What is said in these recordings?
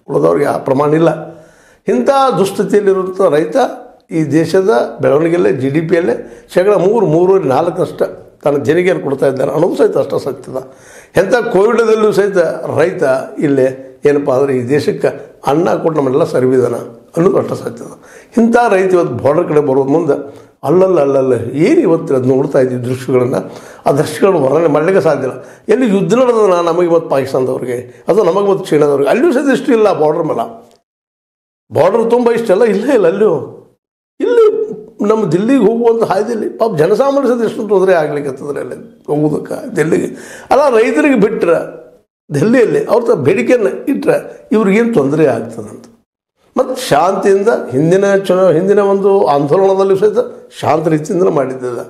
ಉಳಿದವ್ರಿಗೆ ಆ ಪ್ರಮಾಣ ಇಲ್ಲ. ಇಂಥ ದುಸ್ಥಿತಿಯಲ್ಲಿರುವಂಥ ರೈತ ಈ ದೇಶದ ಬೆಳವಣಿಗೆಯಲ್ಲೇ GDPಯಲ್ಲೇ ಶೇಕಡ 3, 3.4 ತನ್ನ ಜನಿಗೆಯನ್ನು ಕೊಡ್ತಾ ಇದ್ದಾನೆ ಅನ್ನೋದು ಸಹಿತ ಅಷ್ಟ ಸತ್ಯದ. ಎಂಥ ಕೋವಿಡದಲ್ಲೂ ಸಹಿತ ರೈತ ಇಲ್ಲೇ ಏನಪ್ಪ ಅಂದರೆ ಈ ದೇಶಕ್ಕೆ ಅನ್ನ ಕೊಟ್ಟು ನಮ್ಮೆಲ್ಲ ಸರ್ವಿದಾನ ಅನ್ನೋದು ಅಷ್ಟ ಸತ್ಯದ. ಇಂಥ ರೈತ ಇವತ್ತು ಬಾರ್ಡರ್ ಕಡೆ ಬರೋದು ಮುಂದೆ ಅಲ್ಲಲ್ಲ ಏನು ಇವತ್ತು ಅದು ನೋಡ್ತಾ ಇದ್ದೀವಿ ದೃಶ್ಯಗಳನ್ನು, ಆ ದೃಶ್ಯಗಳನ್ನು ವರ್ಣನೆ ಮಾಡಲಿಕ್ಕೆ ಸಾಧ್ಯ ಇಲ್ಲ. ಎಲ್ಲಿ ಯುದ್ಧ ನಡೆದ ನಮಗೆ ಮತ್ತು ಪಾಕಿಸ್ತಾನದವ್ರಿಗೆ, ಅದು ನಮಗೆ ಮತ್ತು ಚೀನಾದವ್ರಿಗೆ, ಅಲ್ಲಿಯೂ ಸಹಿತ ಇಷ್ಟು ಇಲ್ಲ. ಬಾರ್ಡರ್ ಮೇಲೆ ಬಾರ್ಡರ್ ತುಂಬ ಇಷ್ಟೆಲ್ಲ ಇಲ್ಲ ಅಲ್ಲಿಯೂ. ಇಲ್ಲಿ ನಮ್ಮ ದಿಲ್ಲಿಗೆ ಹೋಗುವಂಥ ಹಾದಿಯಲ್ಲಿ ಪಾಪ ಜನಸಾಮಾನ್ಯ ಸಹಿತ ಎಷ್ಟು ತೊಂದರೆ ಆಗ್ಲಿಕ್ಕತ್ತದ್ರೆ ಅಲ್ಲಿ ಹೋಗೋದಕ್ಕೆ ದಿಲ್ಲಿಗೆ. ಅಲ್ಲ ರೈತರಿಗೆ ಬಿಟ್ಟರೆ ದಿಲ್ಲಿಯಲ್ಲಿ ಅವ್ರ ಬೇಡಿಕೆಯನ್ನು ಇಟ್ಟರೆ ಇವ್ರಿಗೇನು ತೊಂದರೆ ಆಗ್ತದಂತ. ಮತ್ತು ಶಾಂತಿಯಿಂದ ಹಿಂದಿನ ಒಂದು ಆಂದೋಲನದಲ್ಲಿ ಸಹಿತ ಶಾಂತ ರೀತಿಯಿಂದ ಮಾಡಿದ್ದ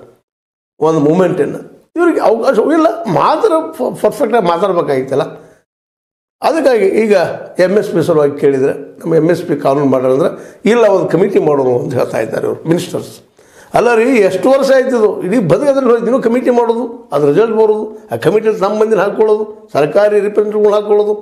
ಒಂದು ಮೂಮೆಂಟನ್ನು ಇವ್ರಿಗೆ ಅವಕಾಶ ಇಲ್ಲ. ಪರ್ಫೆಕ್ಟಾಗಿ ಮಾತಾಡ್ಬೇಕಾಗಿತ್ತಲ್ಲ. ಅದಕ್ಕಾಗಿ ಈಗ MSP ಸಲುವಾಗಿ ಕೇಳಿದರೆ ನಮ್ಮ MSP ಕಾನೂನು ಮಾಡೋದಂದ್ರೆ ಇಲ್ಲ ಒಂದು ಕಮಿಟಿ ಮಾಡೋದು ಅಂತ ಹೇಳ್ತಾ ಇದ್ದಾರೆ ಇವರು ಮಿನಿಸ್ಟರ್ಸ್. ಅಲ್ಲ ರೀ, ಎಷ್ಟು ವರ್ಷ ಆಯ್ತದು ಇಡೀ ಬದುಕದ್ರಲ್ಲಿ ಇನ್ನೂ ಕಮಿಟಿ ಮಾಡೋದು, ಅದು ರಿಸಲ್ಟ್ ಬರೋದು, ಆ ಕಮಿಟಿಯಲ್ಲಿ ನಮ್ಮ ಮಂದಿನ ಹಾಕ್ಕೊಳ್ಳೋದು, ಸರ್ಕಾರಿ ರಿಪ್ರೆಸೆಂಟೇಟಿವ್ಗಳು ಹಾಕ್ಕೊಳ್ಳೋದು,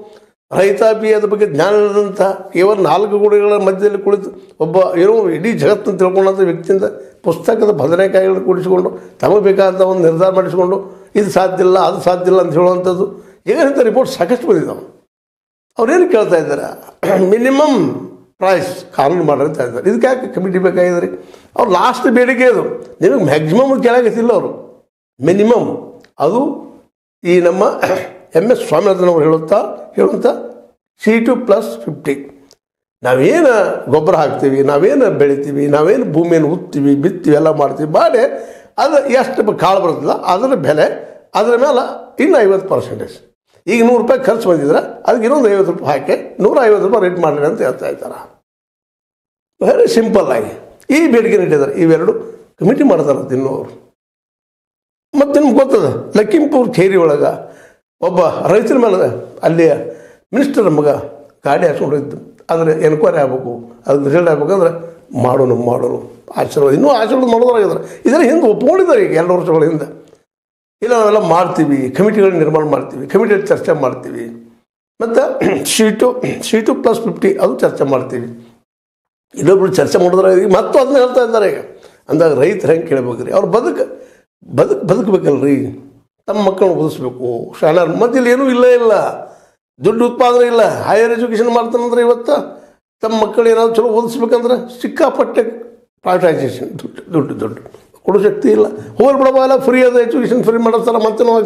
ರೈತಾಪಿ ಅದ್ರ ಬಗ್ಗೆ ಜ್ಞಾನ ಇಲ್ಲದಂಥ ಕೇವಲ 4 ಗೋಡೆಗಳ ಮಧ್ಯದಲ್ಲಿ ಕುಳಿತು ಒಬ್ಬ ಏನೋ ಇಡೀ ಜಗತ್ತನ್ನು ತಿಳ್ಕೊಂಡಂಥ ವ್ಯಕ್ತಿಯಿಂದ ಪುಸ್ತಕದ ಬದನೆಕಾಯಿಗಳನ್ನು ಕೂಡಿಸಿಕೊಂಡು ತಮಗೆ ಬೇಕಾದಂಥ ಒಂದು ನಿರ್ಧಾರ ಮಾಡಿಸಿಕೊಂಡು ಇದು ಸಾಧ್ಯ ಇಲ್ಲ ಅದು ಸಾಧ್ಯ ಇಲ್ಲ ಅಂತ ಹೇಳುವಂಥದ್ದು ಈಗಂಥ ರಿಪೋರ್ಟ್ ಸಾಕಷ್ಟು ಬಂದಿದ್ದಾವೆ. ಅವ್ರೇನು ಕೇಳ್ತಾ ಇದ್ದಾರೆ, ಮಿನಿಮಮ್ ಪ್ರೈಸ್ ಕಾನೂನು ಮಾಡ್ರಿ ಅಂತ ಇದ್ದಾರೆ. ಇದಕ್ಕೆ ಯಾಕೆ ಕಮಿಟಿ ಬೇಕಾಗಿದೆ ರೀ? ಅವ್ರು ಲಾಸ್ಟ್ ಬೇಡಿಕೆ ಅದು ನಿಮಗೆ ಮ್ಯಾಕ್ಸಿಮಮ್ ಕೇಳಾಗತ್ತಿಲ್ಲ ಅವರು, ಮಿನಿಮಮ್. ಅದು ಈ ನಮ್ಮ MS ಸ್ವಾಮಿನಾಥನ್ ಹೇಳುವಂಥ C2+50. ನಾವೇನು ಗೊಬ್ಬರ ಹಾಕ್ತೀವಿ, ನಾವೇನು ಬೆಳಿತೀವಿ, ನಾವೇನು ಭೂಮಿಯನ್ನು ಉತ್ತೀವಿ, ಬಿತ್ತೀವಿ, ಎಲ್ಲ ಮಾಡ್ತೀವಿ ಮಾಡಿ ಅದು ಎಷ್ಟು ಕಾಳು ಬರ್ತಲ್ಲ ಅದರ ಬೆಲೆ, ಅದರ ಮೇಲೆ ಇನ್ನು 50%. ಈಗ ₹100 ಖರ್ಚು ಬಂದಿದ್ರೆ ಅದಕ್ಕೆ ಇನ್ನೊಂದು ₹50 ಹಾಕಿ ₹150 ರೇಟ್ ಮಾಡಿರಿ ಅಂತ ಹೇಳ್ತಾ ಇದ್ದಾರೆ. ವೆರಿ ಸಿಂಪಲ್ ಆಗಿ ಈ ಬೇಡಿಕೆ ಇಟ್ಟಿದ್ದಾರೆ. ಇವೆರಡು ಕಮಿಟಿ ಮಾಡ್ತಾರಂತ ಇನ್ನೂರು. ಮತ್ತು ನಿಮ್ಗೆ ಗೊತ್ತದ ಲಕ್ಕಿಂಪುರ್ ಖೇರಿ ಒಳಗೆ ಒಬ್ಬ ರೈತರ ಮೇಲೆ ಅಲ್ಲಿ ಮಿನಿಸ್ಟರ್ ಮಗ ಗಾಡಿ ಹಾಕ್ಕೊಂಡಿದ್ದು, ಆದರೆ ಎನ್ಕ್ವೈರಿ ಆಗಬೇಕು, ಅದಕ್ಕೆ ರಿಸಲ್ಟ್ ಆಗ್ಬೇಕಂದ್ರೆ ಮಾಡೋಣ ಆಶೀರ್ವಾದ ಇನ್ನೂ ಆಶೀರ್ವಾದ ಮಾಡೋದ್ರಾಗಿದ್ದಾರೆ. ಇದರ ಹಿಂದೆ ಒಪ್ಕೊಂಡಿದ್ದಾರೆ ಈಗ 2 ವರ್ಷಗಳ ಹಿಂದೆ. ಇಲ್ಲ ನಾವೆಲ್ಲ ಮಾಡ್ತೀವಿ, ಕಮಿಟಿಗಳನ್ನ ನಿರ್ಮಾಣ ಮಾಡ್ತೀವಿ, ಕಮಿಟಿಯಲ್ಲಿ ಚರ್ಚೆ ಮಾಡ್ತೀವಿ, ಮತ್ತು C2+50 ಅದು ಚರ್ಚೆ ಮಾಡ್ತೀವಿ. ಇನ್ನೊಬ್ರು ಚರ್ಚೆ ಮಾಡಿದ್ರೆ ಈಗ ಮತ್ತು ಅದನ್ನ ಹೇಳ್ತಾ ಇದ್ದಾರೆ. ಈಗ ಅಂದಾಗ ರೈತರು ಹೆಂಗೆ ಕೇಳಬೇಕ್ರಿ? ಅವ್ರು ಬದುಕಬೇಕಲ್ರಿ, ತಮ್ಮ ಮಕ್ಕಳನ್ನ ಓದಿಸ್ಬೇಕು, ಶಾಲಾ ಮಧ್ಯದಲ್ಲಿ ಏನೂ ಇಲ್ಲ, ದುಡ್ಡು ಉತ್ಪಾದನೆ ಇಲ್ಲ. ಹೈಯರ್ ಎಜುಕೇಷನ್ ಮಾಡ್ತಾನಂದ್ರೆ ಇವತ್ತು ತಮ್ಮ ಮಕ್ಕಳು ಏನಾದ್ರು ಚಲೋ ಓದಿಸ್ಬೇಕಂದ್ರೆ ಸಿಕ್ಕಾಪಟ್ಟೆ ಪ್ರೈವೇಟೈಸೇಷನ್, ದುಡ್ಡು ಕೊಡೋ ಶಕ್ತಿ ಇಲ್ಲ. ಹೋಗ್ಬಿಡಬಲ್ಲ, ಫ್ರೀ ಅದ ಎಜುಕೇಷನ್ ಫ್ರೀ ಮಾಡಿಸ್ತಾರೆ, ಮತ್ತೆ ನಾವು